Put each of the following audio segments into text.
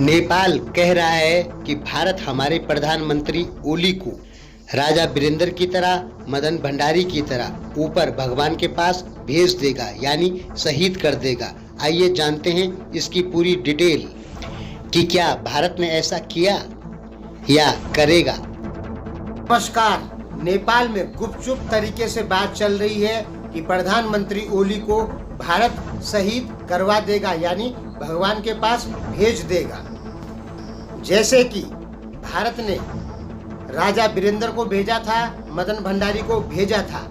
नेपाल कह रहा है कि भारत हमारे प्रधानमंत्री ओली को राजा वीरेंद्र की तरह, मदन भंडारी की तरह ऊपर भगवान के पास भेज देगा, यानी शहीद कर देगा। आइए जानते हैं इसकी पूरी डिटेल कि क्या भारत ने ऐसा किया या करेगा। नमस्कार। नेपाल में गुपचुप तरीके से बात चल रही है कि प्रधानमंत्री ओली को भारत शहीद करवा देगा, यानी भगवान के पास भेज देगा। जैसे कि भारत ने राजा वीरेंद्र को भेजा था, मदन भंडारी को भेजा था,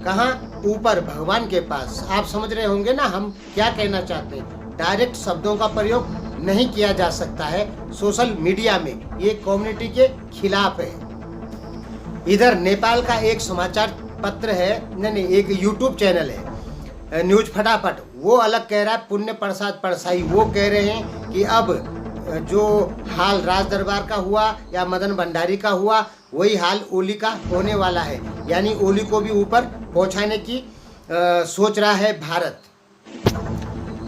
कहाँ? ऊपर भगवान के पास। आप समझ रहे होंगे ना हम क्या कहना चाहते हैं। डायरेक्ट शब्दों का प्रयोग नहीं किया जा सकता है सोशल मीडिया में, ये कम्युनिटी के खिलाफ है। इधर नेपाल का एक समाचार पत्र है, नहीं एक यूट्यूब चैनल है न्यूज फटाफट, वो अलग कह रहा है। पुण्य प्रसाद परसाई वो कह रहे हैं कि अब जो हाल राज दरबार का हुआ या मदन भंडारी का हुआ, वही हाल ओली का होने वाला है, यानी ओली को भी ऊपर पहुंचाने की सोच रहा है भारत।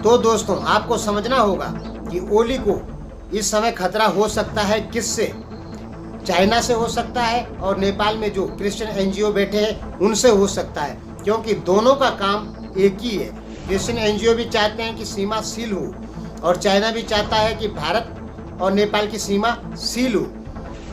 तो दोस्तों, आपको समझना होगा कि ओली को इस समय खतरा हो सकता है किससे? चाइना से हो सकता है, और नेपाल में जो क्रिश्चियन एनजीओ बैठे हैं उनसे हो सकता है, क्योंकि दोनों का काम एक ही है। क्रिश्चियन एनजीओ भी चाहते हैं कि सीमा सील हो, और चाइना भी चाहता है कि भारत और नेपाल की सीमा सील हो।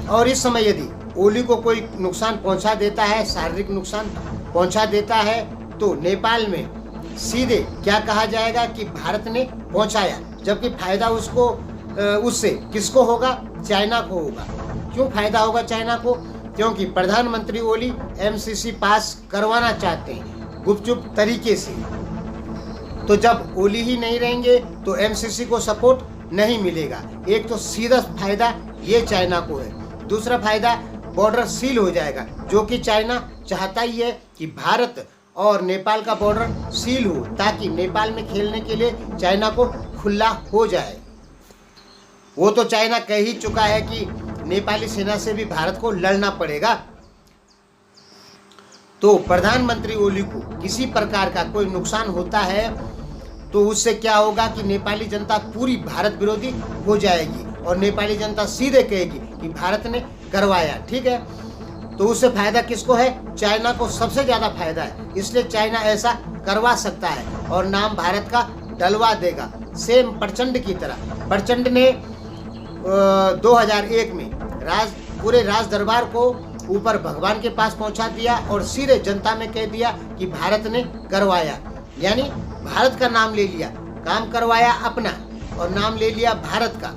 और इस समय यदि ओली को कोई नुकसान पहुंचा देता है, शारीरिक नुकसान पहुंचा देता है, तो नेपाल में सीधे क्या कहा जाएगा कि भारत ने पहुंचाया, जबकि फायदा उससे किसको होगा? चाइना को होगा। क्यों फायदा होगा चाइना को? क्योंकि प्रधानमंत्री ओली एमसीसी पास करवाना चाहते हैं गुपचुप तरीके से। तो जब ओली ही नहीं रहेंगे तो एमसीसी को सपोर्ट नहीं मिलेगा। एक तो सीधा फायदा ये चाइना को है, दूसरा फायदा बॉर्डर सील हो जाएगा, जो कि चाइना चाहता ही है कि भारत और नेपाल का बॉर्डर सील हो, ताकि नेपाल में खेलने के लिए चाइना को खुला हो जाए। वो तो चाइना कह ही चुका है कि नेपाली सेना से भी भारत को लड़ना पड़ेगा। तो प्रधानमंत्री ओली को किसी प्रकार का कोई नुकसान होता है तो उससे क्या होगा कि नेपाली जनता पूरी भारत विरोधी हो जाएगी, और नेपाली जनता सीधे कहेगी कि भारत ने करवाया। ठीक है, तो उससे फायदा किसको है? चाइना को सबसे ज्यादा फायदा है, इसलिए चाइना ऐसा करवा सकता है और नाम भारत का डलवा देगा, सेम प्रचंड की तरह। प्रचंड ने 2001 में पूरे राज दरबार को ऊपर भगवान के पास पहुंचा दिया और सीधे जनता में कह दिया कि भारत ने करवाया, यानी भारत का नाम ले लिया, काम करवाया अपना और नाम ले लिया भारत का।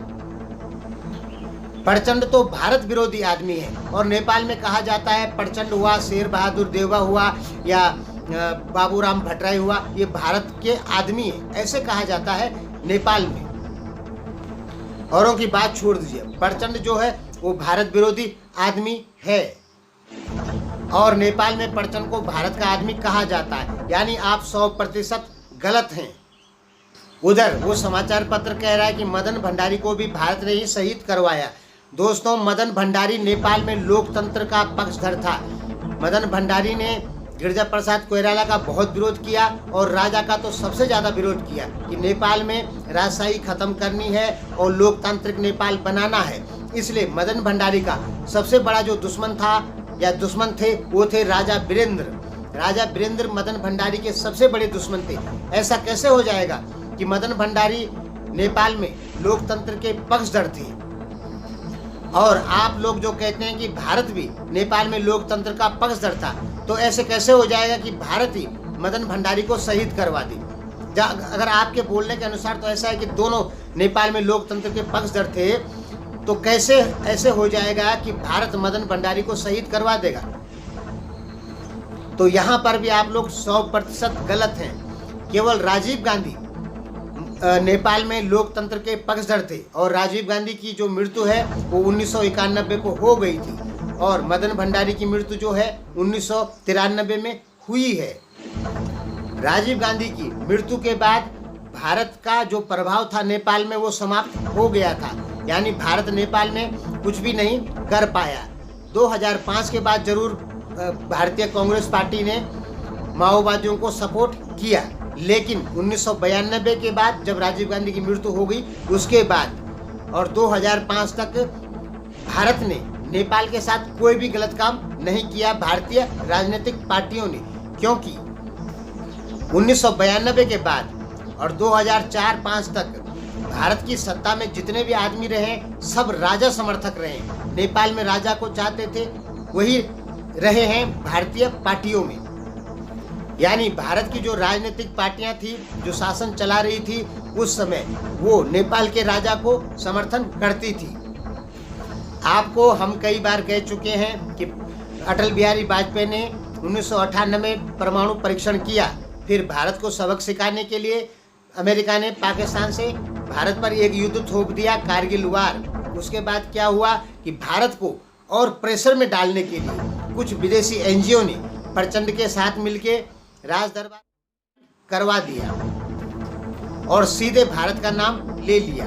प्रचंड तो भारत विरोधी आदमी है, और नेपाल में कहा जाता है प्रचंड हुआ, शेर बहादुर देवा हुआ, या बाबूराम भट्टराई हुआ, ये भारत के आदमी है, ऐसे कहा जाता है नेपाल में। औरों की बात छोड़ दीजिए, प्रचंड जो है वो भारत विरोधी आदमी है, और नेपाल में प्रचंड को भारत का आदमी कहा जाता है, यानी आप 100% गलत हैं। उधर वो समाचार पत्र कह रहा है कि मदन भंडारी को भी भारत ने ही शहीद करवाया। दोस्तों, मदन भंडारी नेपाल में लोकतंत्र का पक्षधर था। मदन भंडारी ने गिरिजा प्रसाद कोइराला का बहुत विरोध किया, और राजा का तो सबसे ज़्यादा विरोध किया कि नेपाल में राजशाही खत्म करनी है और लोकतांत्रिक नेपाल बनाना है। इसलिए मदन भंडारी का सबसे बड़ा जो दुश्मन था या दुश्मन थे, वो थे राजा वीरेंद्र। राजा वीरेंद्र मदन भंडारी के सबसे बड़े दुश्मन थे। ऐसा कैसे हो जाएगा कि मदन भंडारी नेपाल में लोकतंत्र के पक्षधर थे, और आप लोग जो कहते हैं कि भारत भी नेपाल में लोकतंत्र का पक्षधर था, तो ऐसे कैसे हो जाएगा कि भारत ही मदन भंडारी को शहीद करवा दी? अगर आपके बोलने के अनुसार तो ऐसा है कि दोनों नेपाल में लोकतंत्र के पक्षधर थे, तो कैसे ऐसे हो जाएगा कि भारत मदन भंडारी को शहीद करवा देगा? तो यहाँ पर भी आप लोग 100% गलत हैं। केवल राजीव गांधी नेपाल में लोकतंत्र के पक्षधर थे, और राजीव गांधी की जो मृत्यु है वो 1991 को हो गई थी, और मदन भंडारी की मृत्यु जो है 1993 में हुई है। राजीव गांधी की मृत्यु के बाद भारत का जो प्रभाव था नेपाल में वो समाप्त हो गया था, यानी भारत नेपाल में कुछ भी नहीं कर पाया। 2005 के बाद जरूर भारतीय कांग्रेस पार्टी ने माओवादियों को सपोर्ट किया, लेकिन 1992 के बाद जब राजीव गांधी की मृत्यु हो गई उसके बाद और 2005 तक भारत ने नेपाल के साथ कोई भी गलत काम नहीं किया भारतीय राजनीतिक पार्टियों ने, क्योंकि 1992 के बाद और 2004-5 तक भारत की सत्ता में जितने भी आदमी रहे सब राजा समर्थक रहे। नेपाल में राजा को चाहते थे, वही रहे हैं भारतीय पार्टियों में। यानी भारत की जो राजनीतिक पार्टियां थी, जो शासन चला रही थी उस समय, वो नेपाल के राजा को समर्थन करती थी। आपको हम कई बार कह चुके हैं कि अटल बिहारी वाजपेयी ने 1998 में परमाणु परीक्षण किया, फिर भारत को सबक सिखाने के लिए अमेरिका ने पाकिस्तान से भारत पर एक युद्ध थोप दिया, कारगिल वार। उसके बाद क्या हुआ कि भारत को और प्रेशर में डालने के लिए कुछ विदेशी एनजीओ ने प्रचंड के साथ मिलके राज दरबार करवा दिया और सीधे भारत का नाम ले लिया।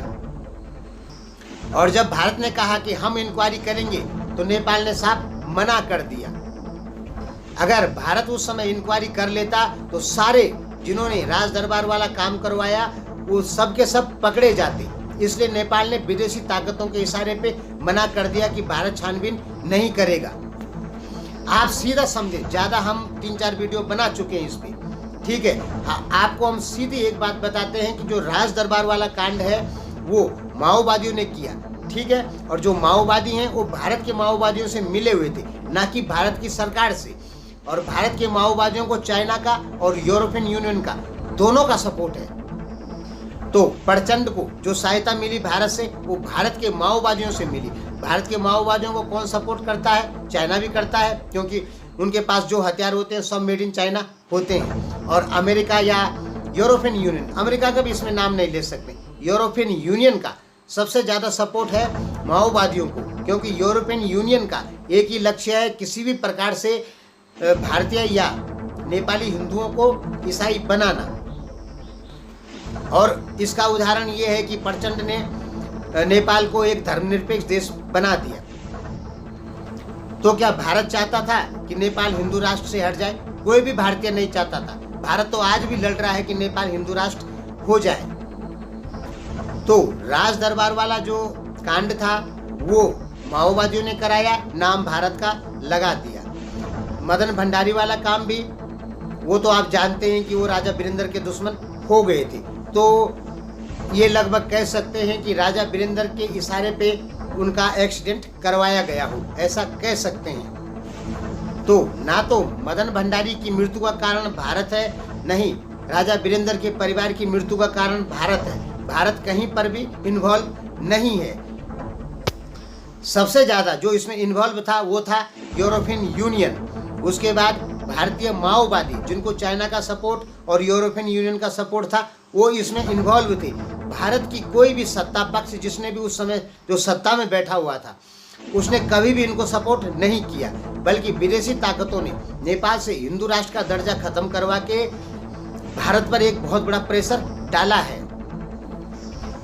और जब भारत ने कहा कि हम इंक्वायरी करेंगे तो नेपाल ने साफ मना कर दिया। अगर भारत उस समय इंक्वायरी कर लेता तो सारे जिन्होंने राज दरबार वाला काम करवाया वो सब के सब पकड़े जाते। इसलिए नेपाल ने विदेशी ताकतों के इशारे पे मना कर दिया कि भारत छानबीन नहीं करेगा। आप सीधा समझे, ज्यादा हम 3-4 वीडियो बना चुके हैं इस पे, ठीक है। हाँ, आपको हम सीधी एक बात बताते हैं कि जो राज दरबार वाला कांड है वो माओवादियों ने किया, ठीक है। और जो माओवादी हैं वो भारत के माओवादियों से मिले हुए थे, ना कि भारत की सरकार से। और भारत के माओवादियों को चाइना का और यूरोपियन यूनियन का दोनों का सपोर्ट है। तो प्रचंड को जो सहायता मिली भारत से, वो भारत के माओवादियों से मिली। भारत के माओवादियों को कौन सपोर्ट करता है? चाइना भी करता है, क्योंकि उनके पास जो हथियार होते हैं सब मेड इन चाइना होते हैं। और अमेरिका या यूरोपियन यूनियन, अमेरिका का भी इसमें नाम नहीं ले सकते, यूरोपियन यूनियन का सबसे ज़्यादा सपोर्ट है माओवादियों को, क्योंकि यूरोपियन यूनियन का एक ही लक्ष्य है, किसी भी प्रकार से भारतीय या नेपाली हिंदुओं को ईसाई बनाना। और इसका उदाहरण ये है कि प्रचंड ने नेपाल को एक धर्मनिरपेक्ष देश बना दिया। तो क्या भारत चाहता था कि नेपाल हिंदू राष्ट्र से हट जाए? कोई भी भारतीय नहीं चाहता था। भारत तो आज भी लड़ रहा है कि नेपाल हिंदू राष्ट्र हो जाए। तो राज दरबार वाला जो कांड था वो माओवादियों ने कराया, नाम भारत का लगा दिया। मदन भंडारी वाला काम भी, वो तो आप जानते हैं कि वो राजा वीरेंद्र के दुश्मन हो गए थे। तो ये लगभग कह सकते हैं कि राजा वीरेंद्र के इशारे पे उनका एक्सीडेंट करवाया गया हो, ऐसा कह सकते हैं। तो ना तो मदन भंडारी की मृत्यु का कारण भारत है, नहीं राजा वीरेंद्र के परिवार की मृत्यु का कारण भारत है। भारत कहीं पर भी इन्वॉल्व नहीं है। सबसे ज़्यादा जो इसमें इन्वॉल्व था वो था यूरोपियन यूनियन। उसके बाद भारतीय माओवादी, जिनको चाइना का सपोर्ट और यूरोपियन यूनियन का सपोर्ट था, वो इसमें इन्वॉल्व थे। भारत की कोई भी सत्ता पक्ष जिसने भी उस समय जो सत्ता में बैठा हुआ था, उसने कभी भी इनको सपोर्ट नहीं किया, बल्कि विदेशी ताकतों ने नेपाल से हिंदू राष्ट्र का दर्जा खत्म करवा के भारत पर एक बहुत बड़ा प्रेशर डाला है।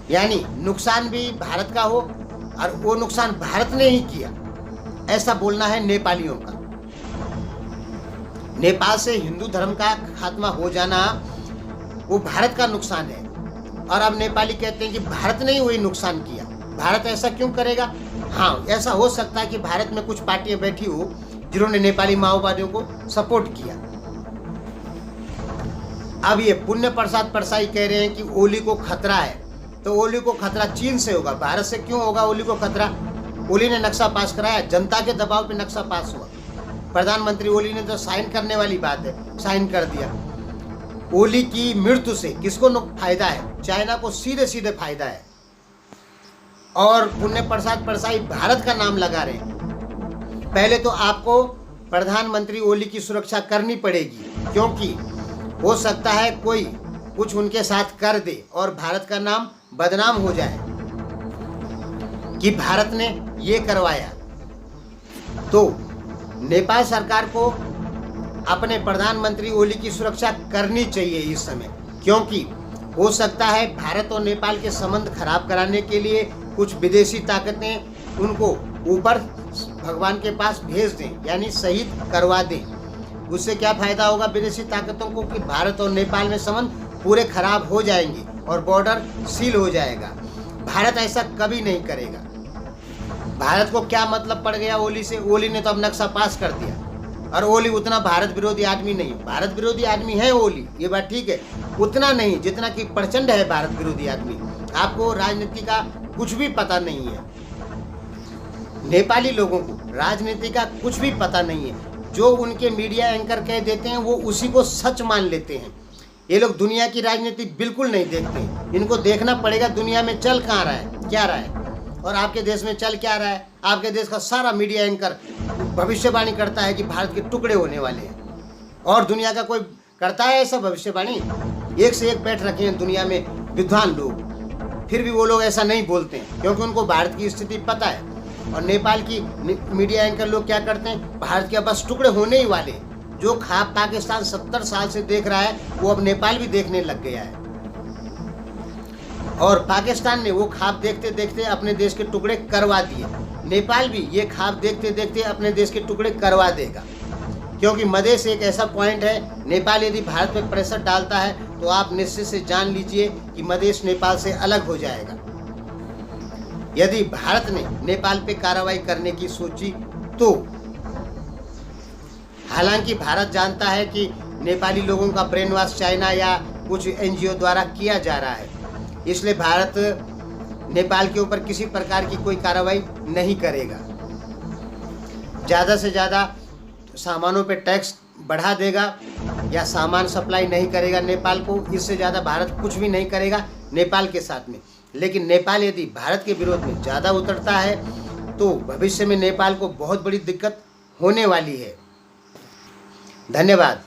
यानी नुकसान भी भारत का हो और वो नुकसान भारत ने ही किया, ऐसा बोलना है नेपालियों का। नेपाल से हिंदू धर्म का खात्मा हो जाना वो भारत का नुकसान है। और अब नेपाली कहते हैं कि भारत ने ही वही नुकसान किया। भारत ऐसा क्यों करेगा? हाँ, ऐसा हो सकता है कि भारत में कुछ पार्टियां बैठी हो जिन्होंने नेपाली माओवादियों को सपोर्ट किया। अब ये पुण्य प्रसाद परसाई कह रहे हैं कि ओली को खतरा है, तो ओली को खतरा चीन से होगा, भारत से क्यों होगा ओली को खतरा? ओली ने नक्शा पास कराया, जनता के दबाव पे नक्शा पास हुआ। प्रधानमंत्री ओली ने तो साइन करने वाली बात है, साइन कर दिया। ओली की मृत्यु से किसको फायदा है? चाइना को सीधे सीधे फायदा है। और पुण्य प्रसाद परसाई भारत का नाम लगा रहे हैं। पहले तो आपको प्रधानमंत्री ओली की सुरक्षा करनी पड़ेगी, क्योंकि हो सकता है कोई कुछ उनके साथ कर दे और भारत का नाम बदनाम हो जाए कि भारत ने ये करवाया। तो नेपाल सरकार को अपने प्रधानमंत्री ओली की सुरक्षा करनी चाहिए इस समय, क्योंकि हो सकता है भारत और नेपाल के संबंध खराब कराने के लिए कुछ विदेशी ताकतें उनको ऊपर भगवान के पास भेज दें, यानी शहीद करवा दें। उससे क्या फायदा होगा विदेशी ताकतों को कि भारत और नेपाल में संबंध पूरे खराब हो जाएंगे और बॉर्डर सील हो जाएगा। भारत ऐसा कभी नहीं करेगा। भारत को क्या मतलब पड़ गया ओली से? ओली ने तो अब नक्शा पास कर दिया, और ओली उतना भारत विरोधी आदमी नहीं है। भारत विरोधी आदमी है ओली, ये बात ठीक है, उतना नहीं जितना कि प्रचंड है भारत विरोधी आदमी। आपको राजनीति का कुछ भी पता नहीं है। नेपाली लोगों को राजनीति का कुछ भी पता नहीं है। जो उनके मीडिया एंकर कह देते हैं वो उसी को सच मान लेते हैं। ये लोग दुनिया की राजनीति बिल्कुल नहीं देखते हैं। इनको देखना पड़ेगा दुनिया में चल कहाँ रहा है, क्या रहा है, और आपके देश में चल क्या रहा है। आपके देश का सारा मीडिया एंकर भविष्यवाणी करता है कि भारत के टुकड़े होने वाले हैं, और दुनिया का कोई करता है ऐसा भविष्यवाणी? एक से एक बैठ रखे हैं दुनिया में विद्वान लोग, फिर भी वो लोग ऐसा नहीं बोलते हैं, क्योंकि उनको भारत की स्थिति पता है। और नेपाल की मीडिया एंकर लोग क्या करते हैं, भारत के बस टुकड़े होने ही वाले। जो ख्वाब पाकिस्तान 70 साल से देख रहा है वो अब नेपाल भी देखने लग गया है, और पाकिस्तान ने वो ख्वाब देखते देखते अपने देश के टुकड़े करवा दिए। नेपाल भी ये ख्वाब देखते देखते अपने देश के टुकड़े करवा देगा, क्योंकि मधेश एक ऐसा पॉइंट है। नेपाल यदि भारत पे प्रेशर डालता है तो आप निश्चित से जान लीजिए कि मधेश नेपाल से अलग हो जाएगा। यदि भारत ने नेपाल पे कार्रवाई करने की सोची तो, हालांकि भारत जानता है कि नेपाली लोगों का ब्रेन वॉश चाइना या कुछ एनजीओ द्वारा किया जा रहा है, इसलिए भारत नेपाल के ऊपर किसी प्रकार की कोई कार्रवाई नहीं करेगा। ज़्यादा से ज़्यादा सामानों पे टैक्स बढ़ा देगा या सामान सप्लाई नहीं करेगा नेपाल को। इससे ज़्यादा भारत कुछ भी नहीं करेगा नेपाल के साथ में। लेकिन नेपाल यदि भारत के विरोध में ज़्यादा उतरता है तो भविष्य में नेपाल को बहुत बड़ी दिक्कत होने वाली है। धन्यवाद।